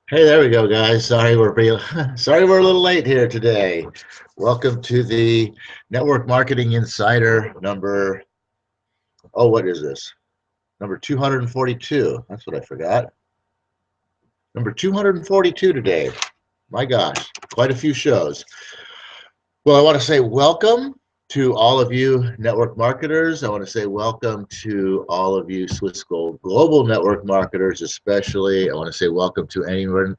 Hey, there we go, guys. Sorry sorry we're a little late here today. Welcome to the Network Marketing Insider number. Oh, what is this? Number 242. That's what I forgot. Number 242 today. My gosh, quite a few shows. Well, I want to say welcome to all of you network marketers. I want to say welcome to all of you Swiss Gold Global Network marketers, especially. I want to say welcome to anyone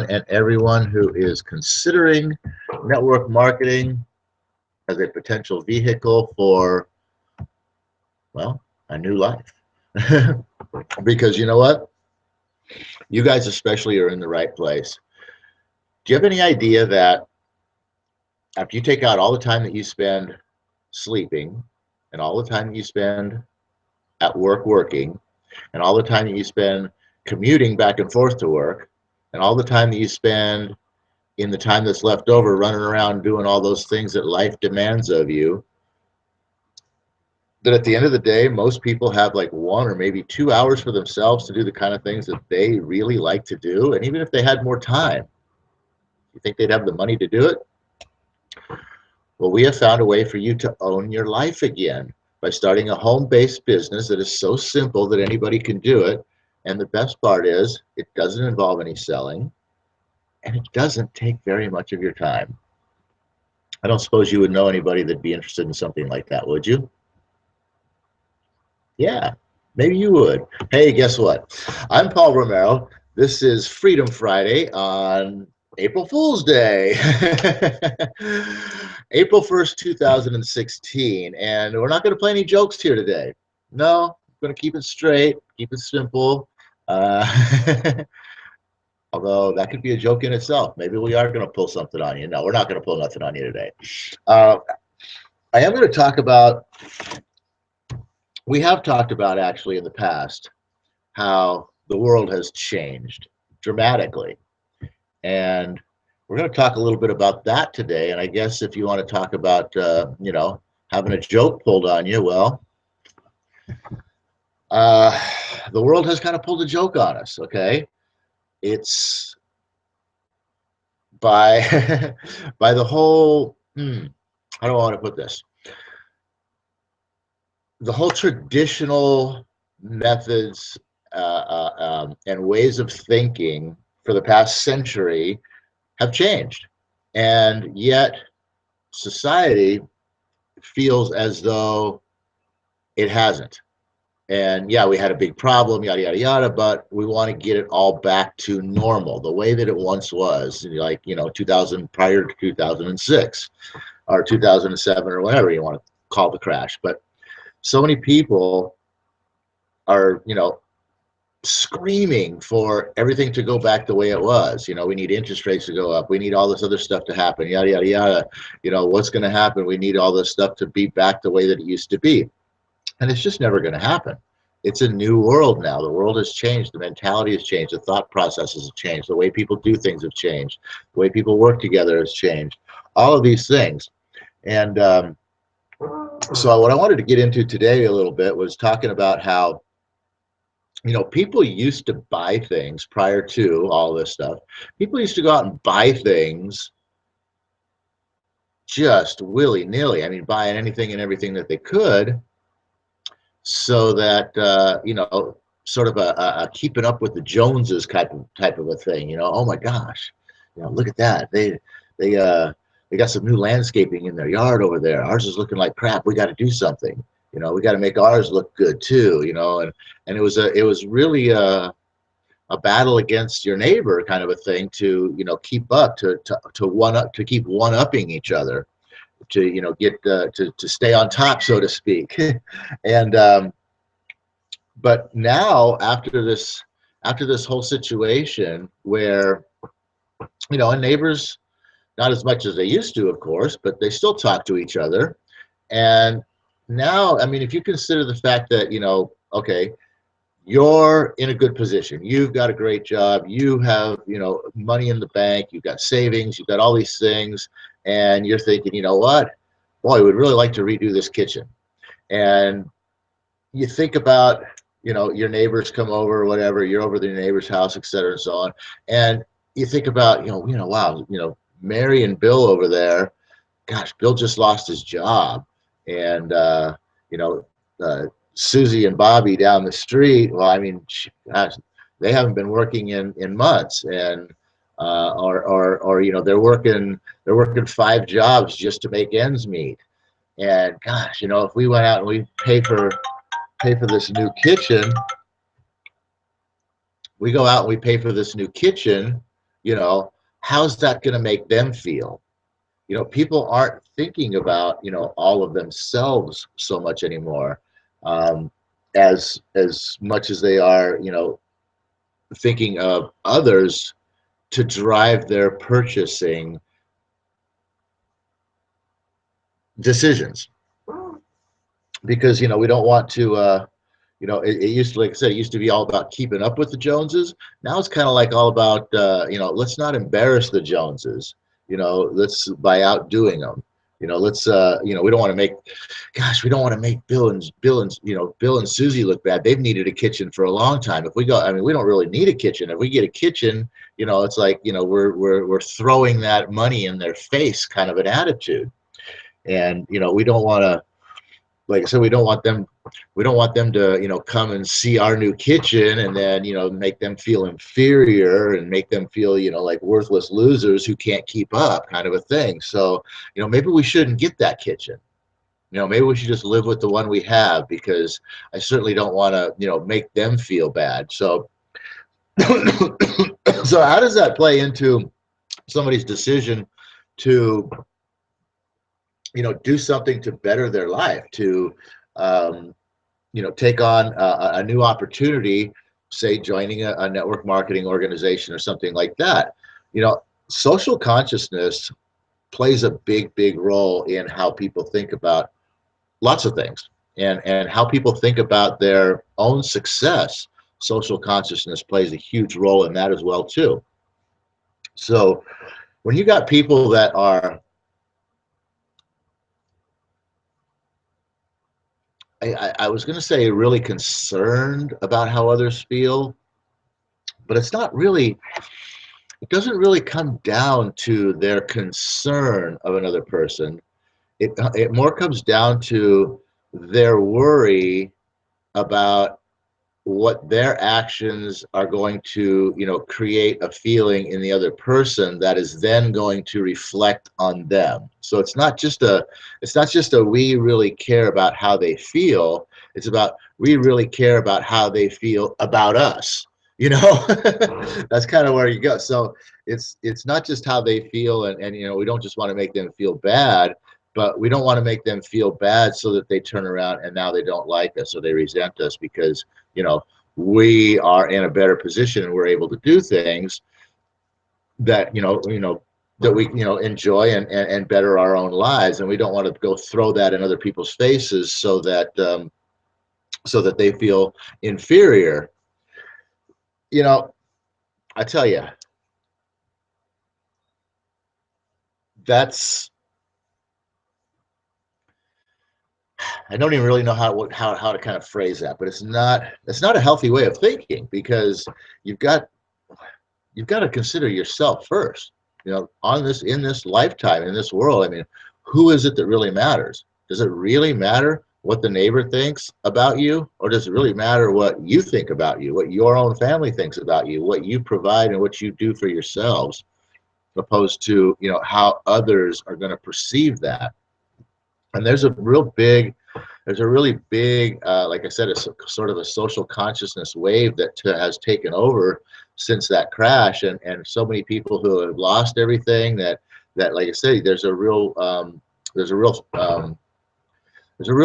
and everyone who is considering network marketing as a potential vehicle for, well, a new life. Because you know what? You guys especially are in the right place. Do you have any idea that after you take out all the time that you spend sleeping and all the time that you spend at work working and all the time that you spend commuting back and forth to work and all the time that you spend in the time that's left over running around doing all those things that life demands of you, that at the end of the day most people have like 1 or maybe 2 hours for themselves to do the kind of things that they really like to do? And even if they had more time, you think they'd have the money to do it? Well, we have found a way for you to own your life again by starting a home-based business that is so simple that anybody can do it. And the best part is it doesn't involve any selling and it doesn't take very much of your time. I don't suppose you would know anybody that'd be interested in something like that, would you? Yeah, maybe you would. Hey, guess what? I'm Paul Romero. This is Freedom Friday on April Fool's Day. April 1st, 2016. And we're not going to play any jokes here today. No, I'm going to keep it straight, keep it simple. Although that could be a joke in itself. Maybe we are going to pull something on you. No, we're not going to pull nothing on you today. Uh, I am going to talk about, we have talked about actually in the past how the world has changed dramatically. And we're going to talk a little bit about that today. And I guess if you want to talk about, having a joke pulled on you, well, the world has kind of pulled a joke on us, okay? It's by, by the whole, how do I want to put this? The whole traditional methods and ways of thinking for the past century have changed. And yet society feels as though it hasn't. And yeah, we had a big problem, yada, yada, yada, but we want to get it all back to normal, the way that it once was, like, 2000, prior to 2006 or 2007 or whatever you want to call the crash. But so many people are, screaming for everything to go back the way it was. We need interest rates to go up. We need all this other stuff to happen, yada, yada, yada. What's going to happen? We need all this stuff to be back the way that it used to be. And it's just never going to happen. It's a new world now. The world has changed. The mentality has changed. The thought processes have changed. The way people do things have changed. The way people work together has changed. All of these things. And so what I wanted to get into today a little bit was talking about how, people used to buy things prior to all this stuff. People used to go out and buy things just willy-nilly. I mean, buying anything and everything that they could, so that sort of a keeping up with the Joneses type of a thing. Oh my gosh, look at that. They got some new landscaping in their yard over there. Ours is looking like crap. We got to do something. We got to make ours look good too. And it was really a battle against your neighbor kind of a thing to keep up, to keep one upping each other, to get to stay on top, so to speak. And but now after this whole situation where and neighbors, not as much as they used to, of course, but they still talk to each other. And now, I mean, if you consider the fact that okay, you're in a good position, you've got a great job, you have money in the bank, you've got savings, you've got all these things, and you're thinking, what, boy, I would really like to redo this kitchen. And you think about your neighbors come over or whatever, you're over to your neighbor's house, et cetera, and so on. And you think about, wow, Mary and Bill over there, gosh, Bill just lost his job. And, you know, Susie and Bobby down the street, well, I mean, gosh, they haven't been working in months. And, or they're working 5 jobs just to make ends meet. And gosh, if we went out and we pay for this new kitchen, we go out and we pay for this new kitchen, how's that going to make them feel? People aren't thinking about, all of themselves so much anymore, as much as they are, thinking of others to drive their purchasing decisions. Because, we don't want to, it used to, like I said, it used to be all about keeping up with the Joneses. Now it's kind of like all about, let's not embarrass the Joneses. Let's by outdoing them. Let's, we don't want to make, we don't want to make Bill and Susie look bad. They've needed a kitchen for a long time. If we go, I mean, we don't really need a kitchen. If we get a kitchen, it's like, we're throwing that money in their face, kind of an attitude. And, we don't want to, like I said, we don't want them to, come and see our new kitchen and then, make them feel inferior and make them feel, like worthless losers who can't keep up, kind of a thing. So, maybe we shouldn't get that kitchen. Maybe we should just live with the one we have, because I certainly don't want to, make them feel bad. So, so how does that play into somebody's decision to, do something to better their life, to, take on a new opportunity, say joining a network marketing organization or something like that? Social consciousness plays a big role in how people think about lots of things, and how people think about their own success. Social consciousness plays a huge role in that as well too. So when you got people that are, I was going to say, really concerned about how others feel, but it's not really, it doesn't really come down to their concern of another person. It more comes down to their worry about what their actions are going to, create a feeling in the other person that is then going to reflect on them. So it's not just a we really care about how they feel. It's about, we really care about how they feel about us. That's kind of where you go. So it's not just how they feel, and we don't just want to make them feel bad, but we don't want to make them feel bad so that they turn around and now they don't like us or they resent us, because we are in a better position and we're able to do things that that we enjoy and better our own lives, and we don't want to go throw that in other people's faces so that they feel inferior. I tell you, that's, I don't even really know how to kind of phrase that, but it's not a healthy way of thinking, because you've got to consider yourself first. In this lifetime, in this world, I mean, who is it that really matters? Does it really matter what the neighbor thinks about you, or does it really matter what you think about you, what your own family thinks about you, what you provide and what you do for yourselves, opposed to how others are going to perceive that? And there's a really big, like I said, it's sort of a social consciousness wave that has taken over since that crash, and so many people who have lost everything, that like I say, there's a real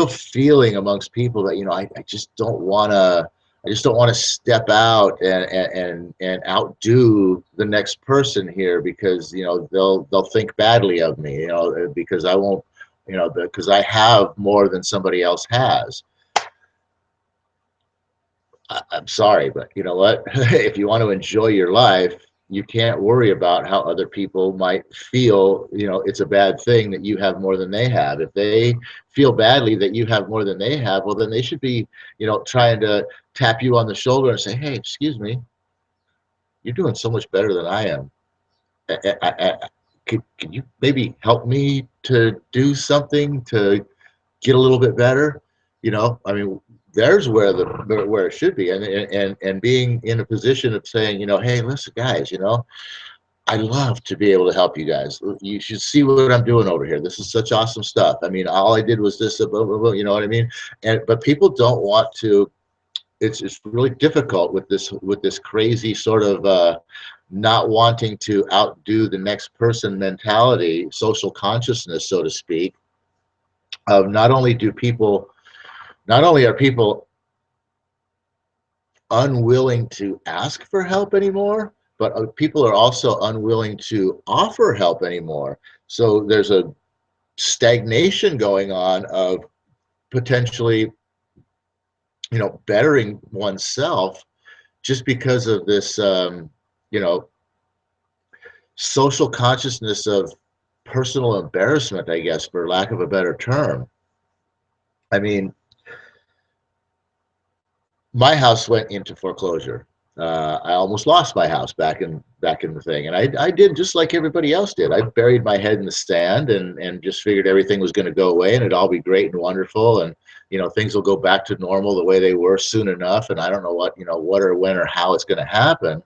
feeling amongst people that I just don't want to step out and outdo the next person here, because they'll think badly of me, because I won't, because I have more than somebody else has. I'm sorry, but you know what? If you want to enjoy your life, you can't worry about how other people might feel. It's a bad thing that you have more than they have. If they feel badly that you have more than they have, well, then they should be, trying to tap you on the shoulder and say, hey, excuse me, you're doing so much better than I am. Could you maybe help me to do something to get a little bit better? I mean, there's where it should be, and being in a position of saying, hey, listen, guys, I love to be able to help you guys. You should see what I'm doing over here. This is such awesome stuff. I mean, all I did was this, blah, blah, blah, you know what I mean? But people don't want to. It's really difficult with this crazy sort of not wanting to outdo the next person mentality, social consciousness, so to speak. Of not only are people unwilling to ask for help anymore, but people are also unwilling to offer help anymore. So there's a stagnation going on of potentially, bettering oneself just because of this, social consciousness of personal embarrassment, I guess, for lack of a better term. I mean, my house went into foreclosure. I almost lost my house back in the thing, and I did just like everybody else did. I buried my head in the sand and just figured everything was going to go away and it'd all be great and wonderful, and things will go back to normal the way they were soon enough. And I don't know what or when or how it's going to happen,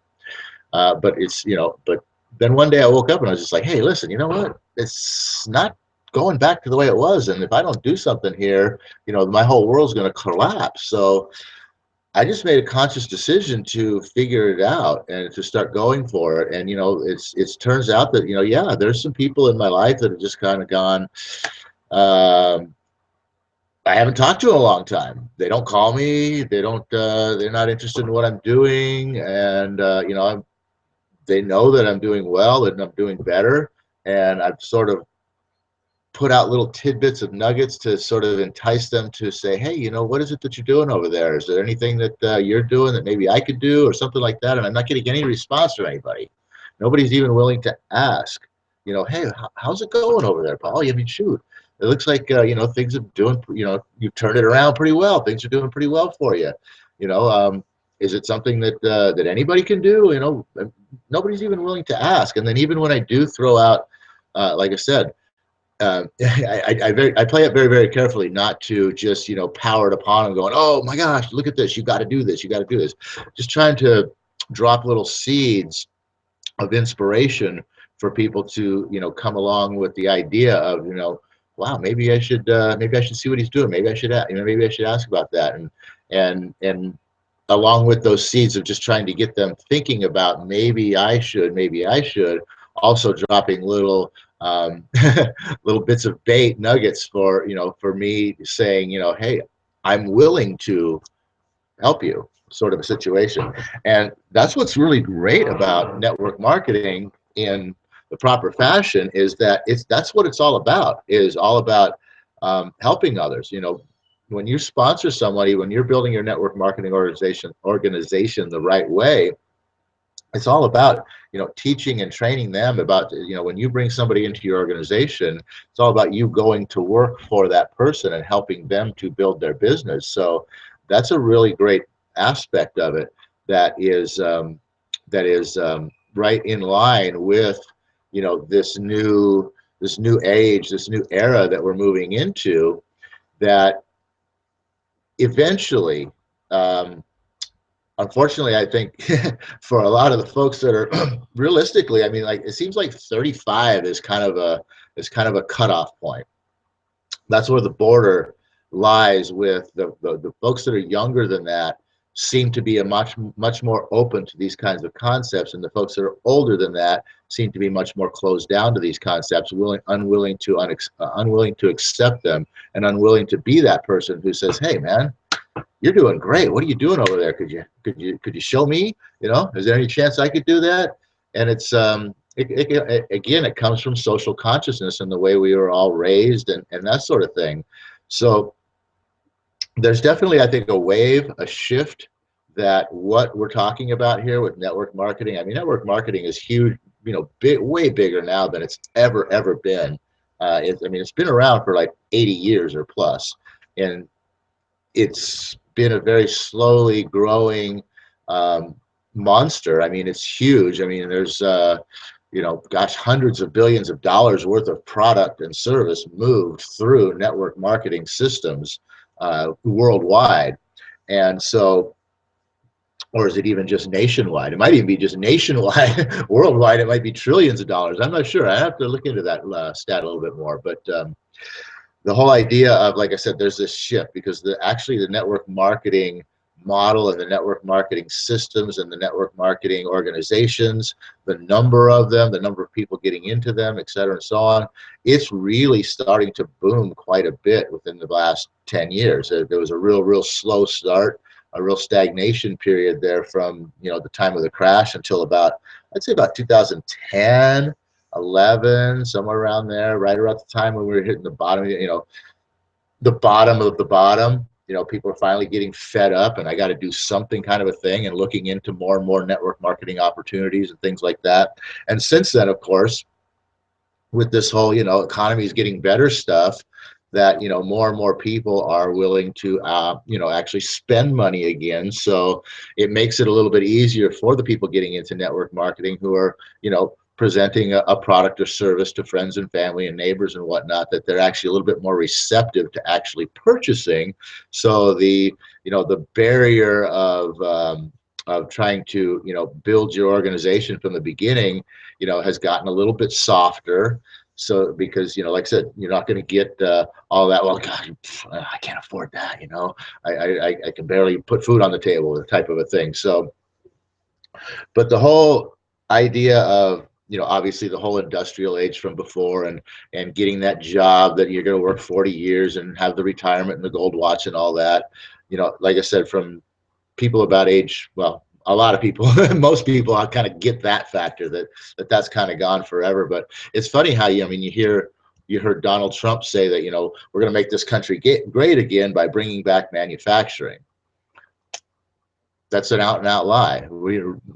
but it's but then one day I woke up and I was just like, hey, listen, you know what? It's not going back to the way it was, and if I don't do something here, my whole world's going to collapse. So I just made a conscious decision to figure it out and to start going for it. And it's turns out that yeah, there's some people in my life that have just kind of gone. I haven't talked to in a long time. They don't call me. They don't. They're not interested in what I'm doing, and they know that I'm doing well and I'm doing better. And I've sort of put out little tidbits of nuggets to sort of entice them to say, hey, what is it that you're doing over there? Is there anything that you're doing that maybe I could do or something like that? And I'm not getting any response from anybody. Nobody's even willing to ask, hey, how's it going over there, Paul? I mean, shoot, it looks like, things are doing, you've turned it around pretty well. Things are doing pretty well for you. Is it something that anybody can do? Nobody's even willing to ask. And then even when I do throw out, like I said, I play it very, very carefully, not to just power it upon them, going, oh my gosh, look at this, you got to do this, you got to do this. Just trying to drop little seeds of inspiration for people to come along with the idea of wow, maybe I should see what he's doing, maybe I should maybe I should ask about that. And along with those seeds of just trying to get them thinking about maybe I should, also dropping little little bits of bait nuggets for for me, saying hey, I'm willing to help you, sort of a situation. And that's what's really great about network marketing in the proper fashion, is that that's what it's all about, helping others. When you sponsor somebody, when you're building your network marketing organization the right way, it's all about teaching and training them about when you bring somebody into your organization, it's all about you going to work for that person and helping them to build their business. So that's a really great aspect of it that is right in line with this new age, this new era that we're moving into, that eventually, unfortunately, I think for a lot of the folks that are realistically, I mean, like, it seems like 35 is kind of a cutoff point. That's where the border lies with the folks that are younger than that, seem to be a much more open to these kinds of concepts, and the folks that are older than that seem to be much more closed down to these concepts, unwilling to accept them, and unwilling to be that person who says, hey man, you're doing great. What are you doing over there? Could you show me? Is there any chance I could do that? And it's again, it comes from social consciousness and the way we were all raised, and that sort of thing. So there's definitely, I think, a shift that what we're talking about here with network marketing, I mean, network marketing is huge, big, way bigger now than it's ever been. I mean, it's been around for like 80 years or plus, and it's been a very slowly growing monster. I mean, it's huge. I mean, there's gosh, hundreds of billions of dollars worth of product and service moved through network marketing systems worldwide. And so, or is it even just nationwide? It might even be just nationwide. Worldwide, it might be trillions of dollars. I'm not sure. I have to look into that stat a little bit more. But the whole idea of, like I said, there's this shift because actually the network marketing model and the network marketing systems and the network marketing organizations, the number of them, the number of people getting into them, et cetera, and so on, it's really starting to boom quite a bit within the last 10 years. There was a real slow start, a real stagnation period there from the time of the crash until about, I'd say about 2010, 11, somewhere around there, right around the time when we were hitting the bottom, the bottom of the bottom. People are finally getting fed up, and I got to do something kind of a thing, and looking into more and more network marketing opportunities and things like that. And since then, of course, with this whole economy is getting better stuff, that more and more people are willing to actually spend money again. So it makes it a little bit easier for the people getting into network marketing who are presenting a product or service to friends and family and neighbors and whatnot, that they're actually a little bit more receptive to actually purchasing. So the barrier of trying to build your organization from the beginning has gotten a little bit softer. So because like I said, you're not going to get all that, well, God, I can't afford that, I can barely put food on the table, type of a thing. So but the whole idea of obviously the whole industrial age from before, and getting that job that you're going to work 40 years and have the retirement and the gold watch and all that, like I said, from people about age, well, a lot of people, most people, I kind of get that factor that's kind of gone forever. But it's funny how you heard Donald Trump say that we're going to make this country great again by bringing back manufacturing. That's an out and out lie.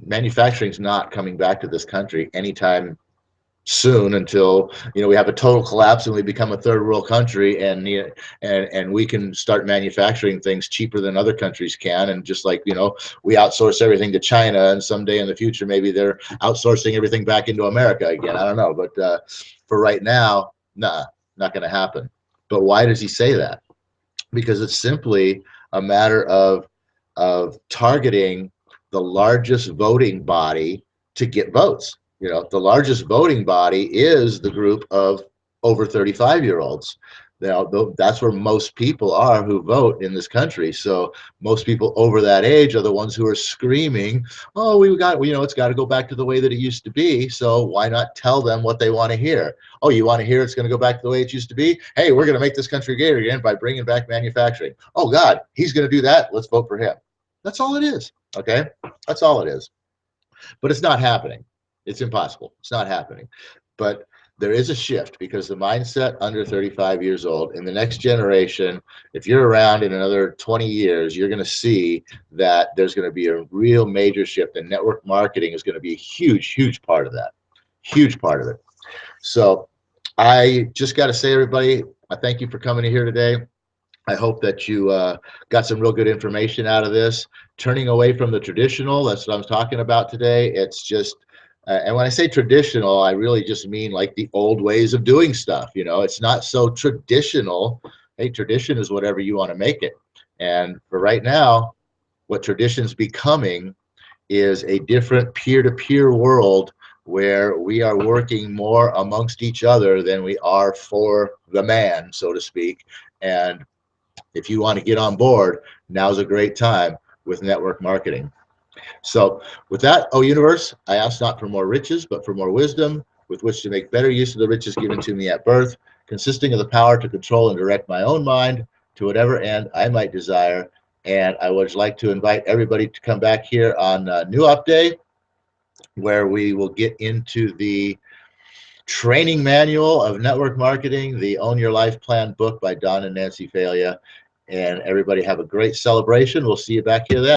Manufacturing's not coming back to this country anytime soon, until we have a total collapse and we become a third world country, and we can start manufacturing things cheaper than other countries can. And just like we outsource everything to China, and someday in the future maybe they're outsourcing everything back into America again. I don't know, but for right now, nah, not going to happen. But why does he say that? Because it's simply a matter of targeting the largest voting body to get votes. The largest voting body is the group of over 35-year-olds. That's where most people are who vote in this country. So most people over that age are the ones who are screaming, oh, it's got to go back to the way that it used to be. So why not tell them what they want to hear? Oh, you want to hear it's going to go back to the way it used to be? Hey, we're going to make this country great again by bringing back manufacturing. Oh, God, he's going to do that. Let's vote for him. That's all it is. Okay, that's all it is. But it's not happening. It's impossible. It's not happening. But there is a shift, because the mindset under 35 years old in the next generation, if you're around in another 20 years, you're going to see that there's going to be a real major shift, and network marketing is going to be a huge part of that. Huge part of it. So I just got to say, everybody, I thank you for coming in here today. I hope that you got some real good information out of this. Turning away from the traditional, that's what I'm talking about today. It's just, and when I say traditional, I really just mean like the old ways of doing stuff. It's not so traditional. Hey, tradition is whatever you want to make it. And for right now, what tradition's becoming is a different peer-to-peer world, where we are working more amongst each other than we are for the man, so to speak. And if you want to get on board, now's a great time with network marketing. So with that, O universe, I ask not for more riches, but for more wisdom, with which to make better use of the riches given to me at birth, consisting of the power to control and direct my own mind to whatever end I might desire. And I would like to invite everybody to come back here on New Up Day, where we will get into the training manual of network marketing, the Own Your Life Plan book by Don and Nancy Falia. And everybody have a great celebration. We'll see you back here then.